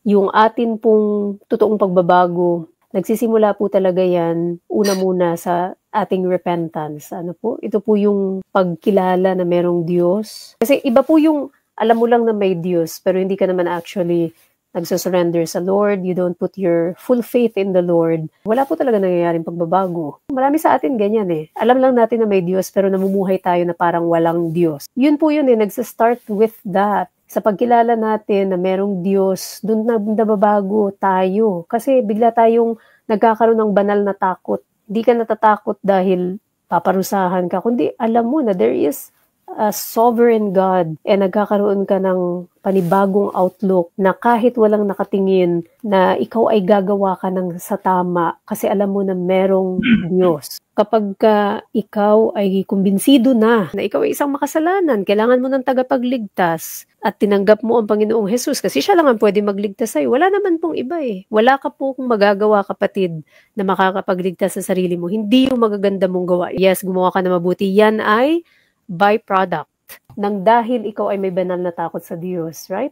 yung atin pong totoong pagbabago, nagsisimula po talaga yan, una muna sa ating repentance. Ano po? Ito po yung pagkilala na merong Diyos. Kasi iba po yung alam mo lang na may Diyos, pero hindi ka naman actually nagsusurrender sa Lord, you don't put your full faith in the Lord, wala po talaga nangyayaring pagbabago. Marami sa atin ganyan eh. Alam lang natin na may Diyos, pero namumuhay tayo na parang walang Diyos. Yun po yun eh, nagsa-start with that. Sa pagkilala natin na merong Diyos, doon na nababago tayo. Kasi bigla tayong nagkakaroon ng banal na takot. Hindi ka natatakot dahil paparusahan ka, kundi alam mo na there is a sovereign God and nagkakaroon ka ng panibagong outlook na kahit walang nakatingin na ikaw ay gagawa ka ng sa tama kasi alam mo na merong Diyos. Kapag ikaw ay kumbinsido na ikaw ay isang makasalanan, kailangan mo ng tagapagligtas at tinanggap mo ang Panginoong Jesus kasi siya lang ang pwede magligtas sa'yo. Wala naman pong iba eh. Wala ka pong magagawa, kapatid, na makakapagligtas sa sarili mo. Hindi yung magaganda mong gawa. Yes, gumawa ka na mabuti. Yan ay byproduct ng dahil ikaw ay may banal na takot sa Diyos, right?